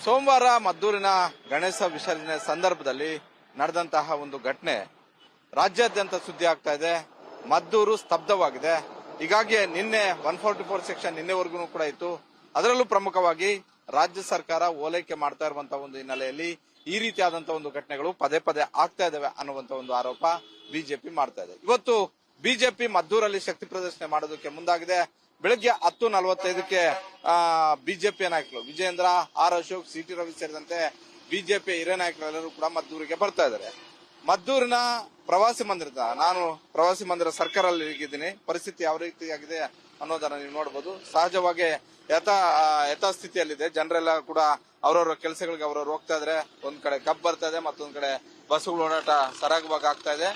ಸೋಮವಾರ ಮದ್ದೂರಿನ ಗಣೇಶ ವಿಸರ್ಜನೆ ಸಂದರ್ಭದಲ್ಲಿ ನಡೆದಂತಹ ಒಂದು ಘಟನೆ ರಾಜ್ಯಾದ್ಯಂತ ಸುದ್ದಿ ಆಗ್ತಾ ಇದೆ. ಮದ್ದೂರು ಸ್ತಬ್ಧವಾಗಿದೆ. ಹೀಗಾಗಿ ನಿನ್ನೆ 144 ಸೆಕ್ಷನ್ ನಿನ್ನೆವರೆಗೂ ಕೂಡ ಇತ್ತು. ಅದರಲ್ಲೂ ಪ್ರಮುಖವಾಗಿ ರಾಜ್ಯ ಸರ್ಕಾರ ಓಲೈಕೆ ಮಾಡ್ತಾ ಇರುವಂತಹ ಒಂದು ಹಿನ್ನೆಲೆಯಲ್ಲಿ ಈ ರೀತಿಯಾದಂತಹ ಒಂದು ಘಟನೆಗಳು ಪದೇ ಪದೇ ಆಗ್ತಾ ಇದಾವೆ ಅನ್ನುವಂತ ಒಂದು ಆರೋಪ ಬಿಜೆಪಿ ಮಾಡ್ತಾ ಇದೆ. ಇವತ್ತು ಬಿಜೆಪಿ ಮದ್ದೂರಲ್ಲಿ ಶಕ್ತಿ ಪ್ರದರ್ಶನ ಮಾಡೋದಕ್ಕೆ ಮುಂದಾಗಿದೆ. ಬೆಳಗ್ಗೆ 10:45ಕ್ಕೆ ಬಿಜೆಪಿಯ ನಾಯಕರು ವಿಜಯೇಂದ್ರ, ಆರ್ ಅಶೋಕ್, ಸಿಟಿ ರವಿ ಸೇರಿದಂತೆ ಬಿಜೆಪಿಯ ಹಿರಿಯ ನಾಯಕರೆಲ್ಲರೂ ಕೂಡ ಮದ್ದೂರಿಗೆ ಬರ್ತಾ ಇದ್ದಾರೆ. ಮದ್ದೂರಿನ ಪ್ರವಾಸಿ ಮಂದಿರದ ನಾನು ಪ್ರವಾಸಿ ಮಂದಿರ ಸರ್ಕಾರಲ್ಲಿ ಇದ್ದೀನಿ. ಪರಿಸ್ಥಿತಿ ಯಾವ ರೀತಿಯಾಗಿದೆ ಅನ್ನೋದನ್ನ ನೀವು ನೋಡಬಹುದು. ಸಹಜವಾಗಿ ಯಥಾಸ್ಥಿತಿಯಲ್ಲಿದೆ. ಜನರೆಲ್ಲ ಕೂಡ ಅವರವರ ಕೆಲಸಗಳಿಗೆ ಅವರವ್ರು ಹೋಗ್ತಾ ಇದ್ರೆ. ಒಂದ್ ಕಡೆ ಕಬ್ಬು ಬರ್ತಾ ಇದೆ, ಮತ್ತೊಂದ್ ಕಡೆ ಬಸ್ಸುಗಳ ಓಡಾಟ ಸರಾಗವಾಗಿ ಆಗ್ತಾ ಇದೆ.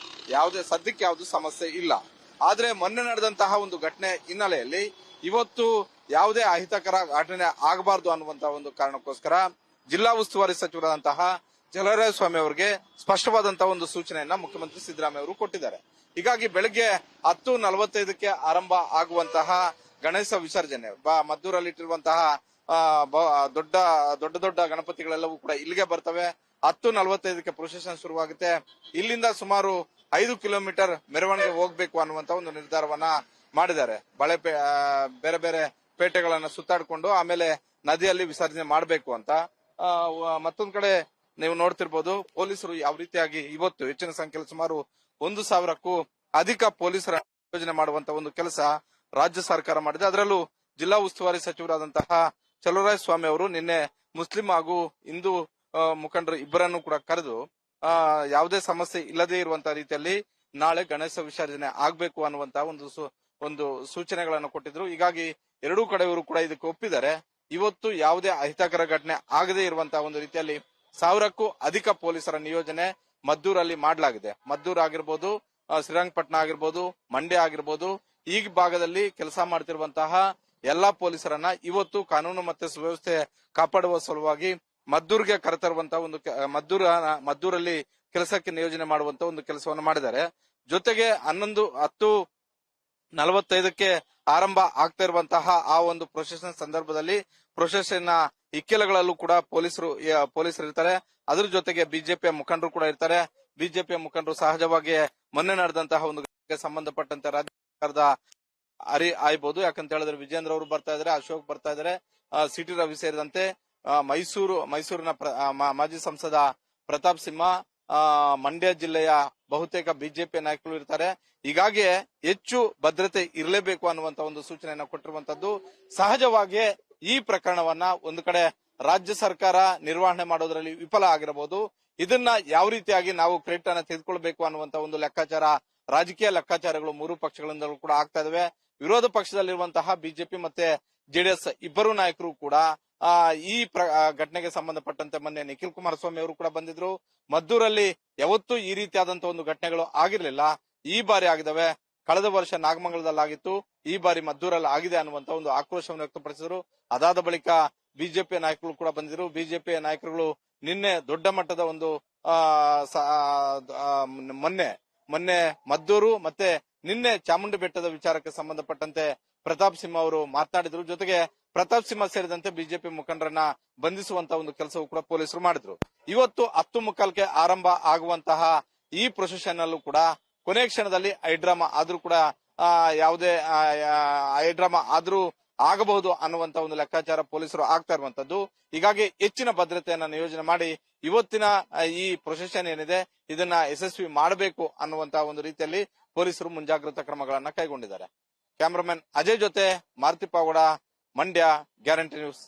ಸದ್ಯಕ್ಕೆ ಯಾವ್ದು ಸಮಸ್ಯೆ ಇಲ್ಲ. ಆದ್ರೆ ಮೊನ್ನೆ ನಡೆದಂತಹ ಒಂದು ಘಟನೆ ಹಿನ್ನೆಲೆಯಲ್ಲಿ ಇವತ್ತು ಯಾವುದೇ ಅಹಿತಕರ ಘಟನೆ ಆಗಬಾರದು ಅನ್ನುವಂತಹ ಒಂದು ಕಾರಣಕ್ಕೋಸ್ಕರ ಜಿಲ್ಲಾ ಉಸ್ತುವಾರಿ ಸಚಿವರಾದಂತಹ ಚಲುವರಾಯಸ್ವಾಮಿ ಅವರಿಗೆ ಸ್ಪಷ್ಟವಾದಂತಹ ಒಂದು ಸೂಚನೆಯನ್ನ ಮುಖ್ಯಮಂತ್ರಿ ಸಿದ್ದರಾಮಯ್ಯ ಅವರು ಕೊಟ್ಟಿದ್ದಾರೆ. ಹೀಗಾಗಿ ಬೆಳಗ್ಗೆ 10:45ಕ್ಕೆ ಆರಂಭ ಆಗುವಂತಹ ಗಣೇಶ ವಿಸರ್ಜನೆ ಮದ್ದೂರಲ್ಲಿಟ್ಟಿರುವಂತಹ ದೊಡ್ಡ ಗಣಪತಿಗಳೆಲ್ಲವೂ ಕೂಡ ಇಲ್ಲಿಗೆ ಬರ್ತವೆ. 10:45ಕ್ಕೆ ಪ್ರೊಸೆಷನ್ ಶುರುವಾಗುತ್ತೆ. ಇಲ್ಲಿಂದ ಸುಮಾರು 5 ಕಿಲೋಮೀಟರ್ ಮೆರವಣಿಗೆ ಹೋಗ್ಬೇಕು ಅನ್ನುವಂತ ಒಂದು ನಿರ್ಧಾರವನ್ನ ಮಾಡಿದ್ದಾರೆ. ಬೇರೆ ಬೇರೆ ಪೇಟೆಗಳನ್ನ ಸುತ್ತಾಡಿಕೊಂಡು ಆಮೇಲೆ ನದಿಯಲ್ಲಿ ವಿಸರ್ಜನೆ ಮಾಡಬೇಕು ಅಂತ. ಮತ್ತೊಂದ್ ಕಡೆ ನೀವು ನೋಡ್ತಿರ್ಬೋದು ಪೊಲೀಸರು ಯಾವ ರೀತಿಯಾಗಿ ಇವತ್ತು ಹೆಚ್ಚಿನ ಸಂಖ್ಯೆಯಲ್ಲಿ ಸುಮಾರು 1,000ಕ್ಕೂ ಅಧಿಕ ಪೊಲೀಸರ ಯೋಜನೆ ಮಾಡುವಂತ ಒಂದು ಕೆಲಸ ರಾಜ್ಯ ಸರ್ಕಾರ ಮಾಡಿದೆ. ಅದರಲ್ಲೂ ಜಿಲ್ಲಾ ಉಸ್ತುವಾರಿ ಸಚಿವರಾದಂತಹ ಚಲುವರಾಯಸ್ವಾಮಿ ಅವರು ನಿನ್ನೆ ಮುಸ್ಲಿಂ ಹಾಗೂ ಹಿಂದೂ ಮುಖಂಡರು ಇಬ್ಬರನ್ನು ಕೂಡ ಕರೆದು ಯಾವುದೇ ಸಮಸ್ಯೆ ಇಲ್ಲದೇ ಇರುವಂತಹ ರೀತಿಯಲ್ಲಿ ನಾಳೆ ಗಣೇಶ ವಿಸರ್ಜನೆ ಆಗ್ಬೇಕು ಅನ್ನುವಂತಹ ಒಂದು ಸೂಚನೆಗಳನ್ನು ಕೊಟ್ಟಿದ್ರು. ಹೀಗಾಗಿ ಎರಡೂ ಕಡೆಯವರು ಕೂಡ ಇದಕ್ಕೆ ಒಪ್ಪಿದ್ದಾರೆ. ಇವತ್ತು ಯಾವುದೇ ಅಹಿತಕರ ಘಟನೆ ಆಗದೇ ಇರುವಂತಹ ಒಂದು ರೀತಿಯಲ್ಲಿ 1,000ಕ್ಕೂ ಅಧಿಕ ಪೊಲೀಸರ ನಿಯೋಜನೆ ಮದ್ದೂರಲ್ಲಿ ಮಾಡಲಾಗಿದೆ. ಮದ್ದೂರು ಆಗಿರ್ಬೋದು, ಶ್ರೀರಂಗಪಟ್ಟಣ ಆಗಿರ್ಬೋದು, ಮಂಡ್ಯ ಆಗಿರ್ಬೋದು, ಈ ಭಾಗದಲ್ಲಿ ಕೆಲಸ ಮಾಡ್ತಿರುವಂತಹ ಎಲ್ಲಾ ಪೊಲೀಸರನ್ನ ಇವತ್ತು ಕಾನೂನು ಮತ್ತೆ ಸುವ್ಯವಸ್ಥೆ ಕಾಪಾಡುವ ಸಲುವಾಗಿ ಮದ್ದೂರಿಗೆ ಕರೆತರುವಂತಹ ಒಂದು ಮದ್ದೂರಲ್ಲಿ ಕೆಲಸಕ್ಕೆ ನಿಯೋಜನೆ ಮಾಡುವಂತ ಒಂದು ಕೆಲಸವನ್ನು ಮಾಡಿದ್ದಾರೆ. ಜೊತೆಗೆ 10:45ಕ್ಕೆ ಆರಂಭ ಆಗ್ತಾ ಇರುವಂತಹ ಆ ಒಂದು ಪ್ರೊಸೆಷನ್ ಸಂದರ್ಭದಲ್ಲಿ ಪ್ರೊಸೆಷನ್ ಇಕ್ಕೆಲಗಳಲ್ಲೂ ಕೂಡ ಪೊಲೀಸರು ಇರ್ತಾರೆ. ಅದ್ರ ಜೊತೆಗೆ ಬಿಜೆಪಿಯ ಮುಖಂಡರು ಕೂಡ ಇರ್ತಾರೆ. ಬಿಜೆಪಿಯ ಮುಖಂಡರು ಸಹಜವಾಗಿ ಮೊನ್ನೆ ನಡೆದಂತಹ ಒಂದು ಸಂಬಂಧಪಟ್ಟಂತೆ ರಾಜ್ಯ ಸರ್ಕಾರದ ಆಯ್ಬಹುದು. ಯಾಕಂತ ಹೇಳಿದ್ರೆ ವಿಜೇಂದ್ರ ಅವರು ಬರ್ತಾ ಇದ್ದಾರೆ, ಅಶೋಕ್ ಬರ್ತಾ ಇದ್ದಾರೆ, ಸಿಟಿ ರವಿ ಸೇರಿದಂತೆ ಮೈಸೂರಿನ ಮಾಜಿ ಸಂಸದ ಪ್ರತಾಪ್ ಸಿಂಹ, ಮಂಡ್ಯ ಜಿಲ್ಲೆಯ ಬಹುತೇಕ ಬಿಜೆಪಿ ನಾಯಕರು ಇರ್ತಾರೆ. ಹೀಗಾಗಿ ಹೆಚ್ಚು ಭದ್ರತೆ ಇರಲೇಬೇಕು ಅನ್ನುವಂತ ಒಂದು ಸೂಚನೆಯನ್ನ ಕೊಟ್ಟಿರುವಂತದ್ದು. ಸಹಜವಾಗಿ ಈ ಪ್ರಕರಣವನ್ನ ಒಂದು ಕಡೆ ರಾಜ್ಯ ಸರ್ಕಾರ ನಿರ್ವಹಣೆ ಮಾಡೋದ್ರಲ್ಲಿ ವಿಫಲ ಆಗಿರಬಹುದು. ಇದನ್ನ ಯಾವ ರೀತಿಯಾಗಿ ನಾವು ಕ್ರೆಡಿಟ್ ಅನ್ನ ತೆಗೆದುಕೊಳ್ಬೇಕು ಅನ್ನುವಂತ ಒಂದು ಲೆಕ್ಕಾಚಾರ, ರಾಜಕೀಯ ಲೆಕ್ಕಾಚಾರಗಳು ಮೂರು ಪಕ್ಷಗಳಿಂದಲೂ ಕೂಡ ಆಗ್ತಾ ಇದಾವೆ. ವಿರೋಧ ಪಕ್ಷದಲ್ಲಿರುವಂತಹ ಬಿಜೆಪಿ ಮತ್ತೆ ಜೆಡಿಎಸ್ ಇಬ್ಬರು ನಾಯಕರು ಕೂಡ ಈ ಘಟನೆಗೆ ಸಂಬಂಧಪಟ್ಟಂತೆ ಮೊನ್ನೆ ನಿಖಿಲ್ ಕುಮಾರಸ್ವಾಮಿ ಅವರು ಕೂಡ ಬಂದಿದ್ರು. ಮದ್ದೂರಲ್ಲಿ ಯಾವತ್ತೂ ಈ ರೀತಿಯಾದಂತಹ ಒಂದು ಘಟನೆಗಳು ಆಗಿರ್ಲಿಲ್ಲ. ಈ ಬಾರಿ ಆಗಿದಾವೆ. ಕಳೆದ ವರ್ಷ ನಾಗಮಂಗಲದಲ್ಲಾಗಿತ್ತು, ಈ ಬಾರಿ ಮದ್ದೂರಲ್ಲಿ ಆಗಿದೆ ಅನ್ನುವಂತ ಒಂದು ಆಕ್ರೋಶವನ್ನು ವ್ಯಕ್ತಪಡಿಸಿದ್ರು. ಅದಾದ ಬಳಿಕ ಬಿಜೆಪಿ ನಾಯಕರು ಕೂಡ ಬಂದಿದ್ರು. ಬಿಜೆಪಿಯ ನಾಯಕರುಗಳು ನಿನ್ನೆ ದೊಡ್ಡ ಮಟ್ಟದ ಒಂದು ಮೊನ್ನೆ ಮದ್ದೂರು ಮತ್ತೆ ನಿನ್ನೆ ಚಾಮುಂಡಿ ಬೆಟ್ಟದ ವಿಚಾರಕ್ಕೆ ಸಂಬಂಧಪಟ್ಟಂತೆ ಪ್ರತಾಪ್ ಸಿಂಹ ಅವರು ಮಾತನಾಡಿದ್ರು. ಜೊತೆಗೆ ಪ್ರತಾಪ್ ಸಿಂಹ ಸೇರಿದಂತೆ ಬಿಜೆಪಿ ಮುಖಂಡರನ್ನ ಬಂಧಿಸುವಂತ ಒಂದು ಕೆಲಸವೂ ಕೂಡ ಪೊಲೀಸರು ಮಾಡಿದ್ರು. ಇವತ್ತು 10:45ಕ್ಕೆ ಆರಂಭ ಆಗುವಂತಹ ಈ ಪ್ರೊಸೆಷನ್ ಅಲ್ಲೂ ಕೂಡ ಕೊನೆ ಕ್ಷಣದಲ್ಲಿ ಐಡ್ರಾಮಾ ಆದ್ರೂ ಕೂಡ ಯಾವುದೇ ಐಡ್ರಾಮಾ ಆದ್ರೂ ಆಗಬಹುದು ಅನ್ನುವಂತ ಒಂದು ಲೆಕ್ಕಾಚಾರ ಪೊಲೀಸರು ಆಗ್ತಾ ಇರುವಂತದ್ದು. ಹೀಗಾಗಿ ಹೆಚ್ಚಿನ ಭದ್ರತೆಯನ್ನ ನಿಯೋಜನೆ ಮಾಡಿ ಇವತ್ತಿನ ಈ ಪ್ರೊಸೆಷನ್ ಏನಿದೆ ಇದನ್ನ ಯಶಸ್ವಿ ಮಾಡಬೇಕು ಅನ್ನುವಂತಹ ಒಂದು ರೀತಿಯಲ್ಲಿ ಪೊಲೀಸರು ಮುಂಜಾಗ್ರತಾ ಕ್ರಮಗಳನ್ನ ಕೈಗೊಂಡಿದ್ದಾರೆ. ಕ್ಯಾಮರಾಮನ್ ಅಜಯ್ ಜೊತೆ ಮಾರುತಿ ಪಾವಗಡ, ಮಂಡ್ಯ, ಗ್ಯಾರಂಟಿ ನ್ಯೂಸ್.